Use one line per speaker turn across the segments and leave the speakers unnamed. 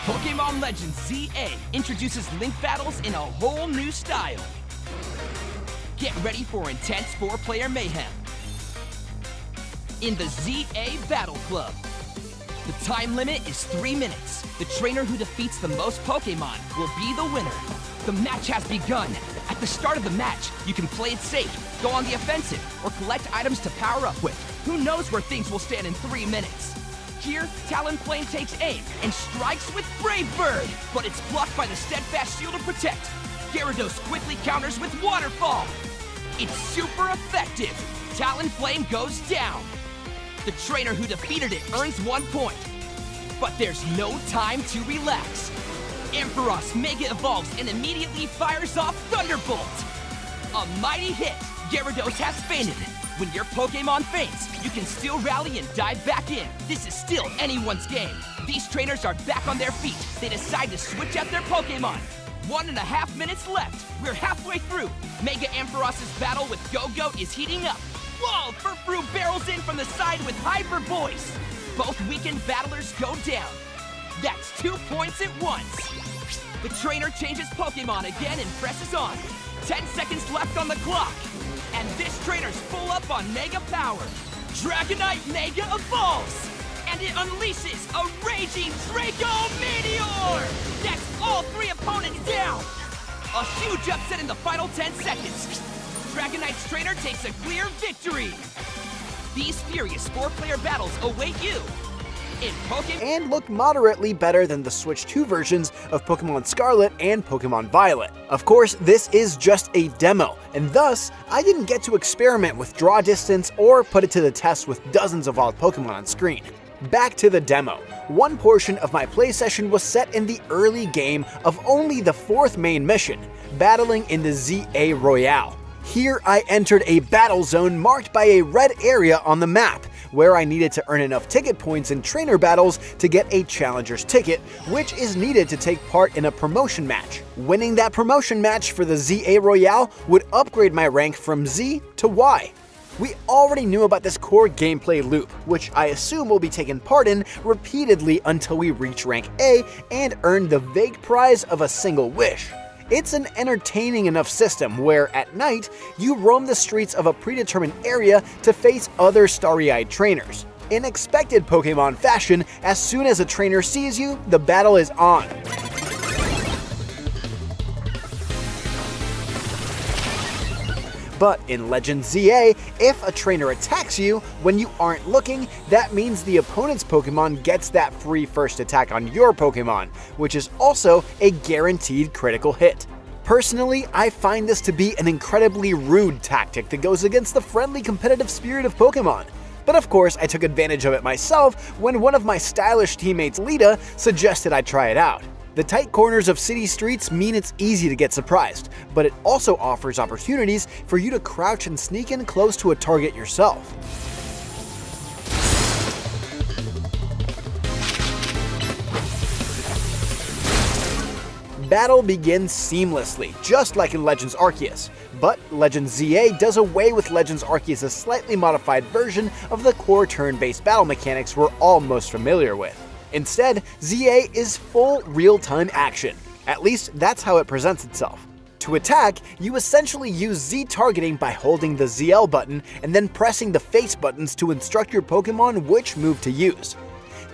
Pokémon Legends ZA introduces link battles in a whole new style. Get ready for intense 4-player mayhem in the ZA Battle Club. The time limit is 3 minutes. The trainer who defeats the most Pokémon will be the winner. The match has begun. At the start of the match, you can play it safe, go on the offensive, or collect items to power up with. Who knows where things will stand in 3 minutes? Here, Talonflame takes aim and strikes with Brave Bird, but it's blocked by the Steadfast Shield to protect. Gyarados quickly counters with Waterfall. It's super effective. Talonflame goes down. The trainer who defeated it earns 1 point. But there's no time to relax. Ampharos Mega evolves and immediately fires off Thunderbolt. A mighty hit. Gyarados has fainted. When your Pokémon faints, you can still rally and dive back in. This is still anyone's game. These trainers are back on their feet. They decide to switch out their Pokémon. 1.5 minutes left. We're halfway through. Mega Ampharos's battle with Go-Goat is heating up. Whoa! Furfrou barrels in from the side with Hyper Voice. Both weakened battlers go down. That's 2 points at once. The trainer changes Pokémon again and presses on. 10 seconds left on the clock. And this trainer's full up on Mega Power. Dragonite Mega evolves. And it unleashes a raging Draco Meteor! That's all 3 opponents down! A huge upset in the final 10 seconds. Dragonite's trainer takes a clear victory. These furious 4-player battles await you in Pokémon
and look moderately better than the Switch 2 versions of Pokémon Scarlet and Pokémon Violet. Of course, this is just a demo, and thus, I didn't get to experiment with draw distance or put it to the test with dozens of wild Pokémon on screen. Back to the demo. One portion of my play session was set in the early game of only the 4th main mission, battling in the ZA Royale. Here I entered a battle zone marked by a red area on the map, where I needed to earn enough ticket points in trainer battles to get a challenger's ticket, which is needed to take part in a promotion match. Winning that promotion match for the ZA Royale would upgrade my rank from Z to Y. We already knew about this core gameplay loop, which I assume will be taken part in repeatedly until we reach rank A and earn the vague prize of a single wish. It's an entertaining enough system where, at night, you roam the streets of a predetermined area to face other starry-eyed trainers. In expected Pokémon fashion, as soon as a trainer sees you, the battle is on. But in Legends ZA, if a trainer attacks you when you aren't looking, that means the opponent's Pokémon gets that free first attack on your Pokémon, which is also a guaranteed critical hit. Personally, I find this to be an incredibly rude tactic that goes against the friendly competitive spirit of Pokémon. But of course, I took advantage of it myself when one of my stylish teammates, Lita, suggested I try it out. The tight corners of city streets mean it's easy to get surprised, but it also offers opportunities for you to crouch and sneak in close to a target yourself. Battle begins seamlessly, just like in Legends Arceus, but Legends ZA does away with Legends Arceus' slightly modified version of the core turn-based battle mechanics we're all most familiar with. Instead, ZA is full real-time action. At least that's how it presents itself. To attack, you essentially use Z targeting by holding the ZL button and then pressing the face buttons to instruct your Pokémon which move to use.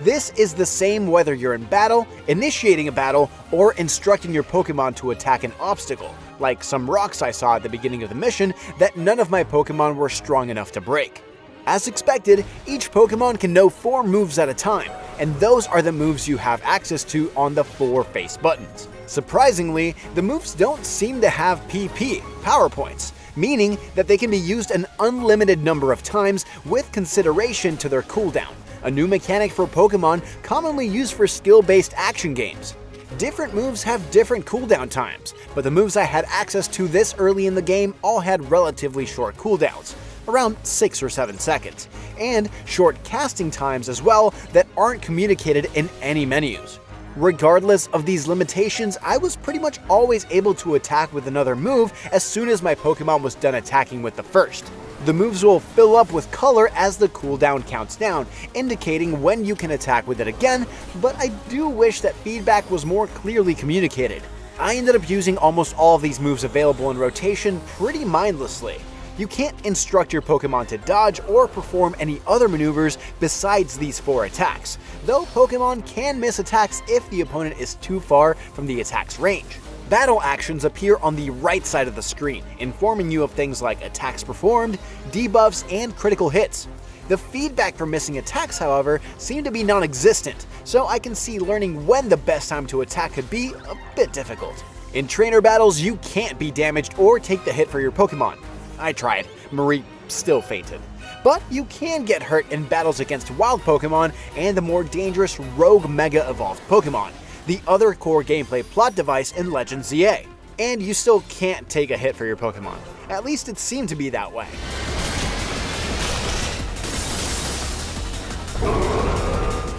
This is the same whether you're in battle, initiating a battle, or instructing your Pokémon to attack an obstacle, like some rocks I saw at the beginning of the mission that none of my Pokémon were strong enough to break. As expected, each Pokémon can know 4 moves at a time, and those are the moves you have access to on the 4 face buttons. Surprisingly, the moves don't seem to have PP, power points, meaning that they can be used an unlimited number of times with consideration to their cooldown, a new mechanic for Pokémon commonly used for skill-based action games. Different moves have different cooldown times, but the moves I had access to this early in the game all had relatively short cooldowns, around 6 or 7 seconds, and short casting times as well that aren't communicated in any menus. Regardless of these limitations, I was pretty much always able to attack with another move as soon as my Pokémon was done attacking with the first. The moves will fill up with color as the cooldown counts down, indicating when you can attack with it again, but I do wish that feedback was more clearly communicated. I ended up using almost all of these moves available in rotation pretty mindlessly. You can't instruct your Pokemon to dodge or perform any other maneuvers besides these 4 attacks, though Pokemon can miss attacks if the opponent is too far from the attack's range. Battle actions appear on the right side of the screen, informing you of things like attacks performed, debuffs, and critical hits. The feedback for missing attacks, however, seemed to be non-existent, so I can see learning when the best time to attack could be a bit difficult. In trainer battles, you can't be damaged or take the hit for your Pokemon. I tried. Marie still fainted. But you can get hurt in battles against wild Pokemon and the more dangerous Rogue Mega Evolved Pokemon, the other core gameplay plot device in Legends ZA. And you still can't take a hit for your Pokemon. At least it seemed to be that way.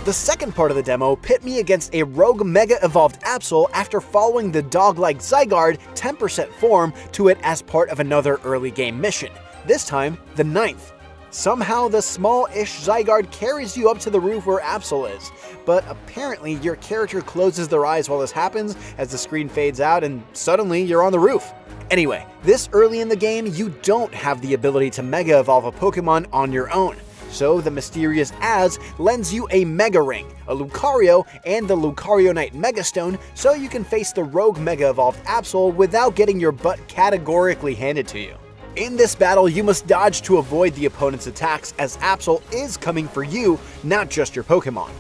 The second part of the demo pit me against a Rogue Mega Evolved Absol after following the dog-like Zygarde 10% form to it as part of another early game mission, this time the 9th. Somehow the small-ish Zygarde carries you up to the roof where Absol is, but apparently your character closes their eyes while this happens as the screen fades out and suddenly you're on the roof. Anyway, this early in the game you don't have the ability to Mega Evolve a Pokemon on your own. So the mysterious Az lends you a Mega Ring, a Lucario, and the Lucario Knight Mega Stone so you can face the Rogue Mega Evolved Absol without getting your butt categorically handed to you. In this battle, you must dodge to avoid the opponent's attacks as Absol is coming for you, not just your Pokemon.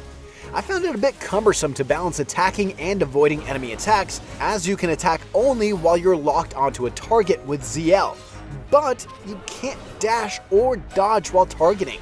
I found it a bit cumbersome to balance attacking and avoiding enemy attacks, as you can attack only while you're locked onto a target with ZL, but you can't dash or dodge while targeting.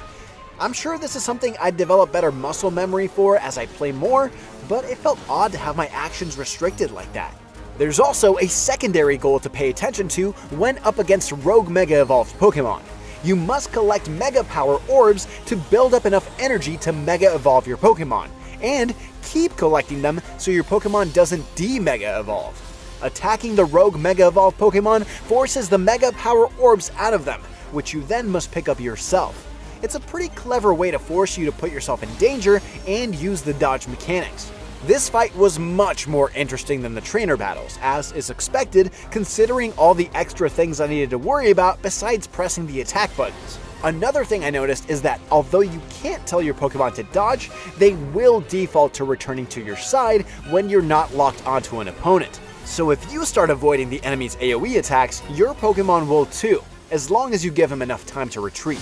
I'm sure this is something I'd develop better muscle memory for as I play more, but it felt odd to have my actions restricted like that. There's also a secondary goal to pay attention to when up against Rogue Mega Evolved Pokemon. You must collect Mega Power Orbs to build up enough energy to Mega Evolve your Pokemon, and keep collecting them so your Pokemon doesn't de-Mega Evolve. Attacking the Rogue Mega Evolved Pokemon forces the Mega Power Orbs out of them, which you then must pick up yourself. It's a pretty clever way to force you to put yourself in danger and use the dodge mechanics. This fight was much more interesting than the trainer battles, as is expected considering all the extra things I needed to worry about besides pressing the attack buttons. Another thing I noticed is that although you can't tell your Pokemon to dodge, they will default to returning to your side when you're not locked onto an opponent. So if you start avoiding the enemy's AoE attacks, your Pokemon will too, as long as you give him enough time to retreat.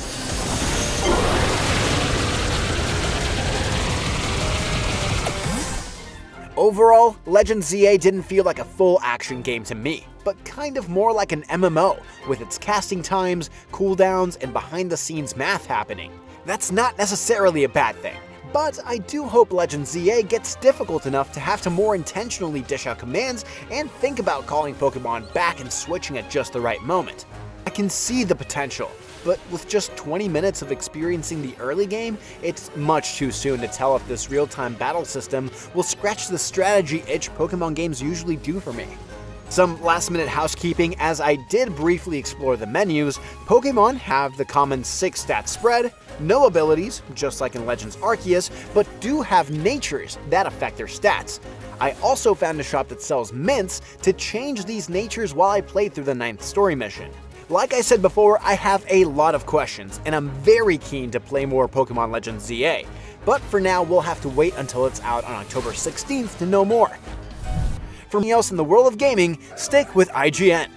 Overall, Legends ZA didn't feel like a full action game to me, but kind of more like an MMO, with its casting times, cooldowns, and behind-the-scenes math happening. That's not necessarily a bad thing, but I do hope Legends ZA gets difficult enough to have to more intentionally dish out commands and think about calling Pokemon back and switching at just the right moment. I can see the potential, but with just 20 minutes of experiencing the early game, it's much too soon to tell if this real-time battle system will scratch the strategy itch Pokemon games usually do for me. Some last-minute housekeeping as I did briefly explore the menus. Pokemon have the common 6-stat spread, no abilities, just like in Legends Arceus, but do have natures that affect their stats. I also found a shop that sells mints to change these natures while I played through the 9th story mission. Like I said before, I have a lot of questions, and I'm very keen to play more Pokemon Legends ZA, but for now we'll have to wait until it's out on October 16th to know more. For me else in the world of gaming, stick with IGN.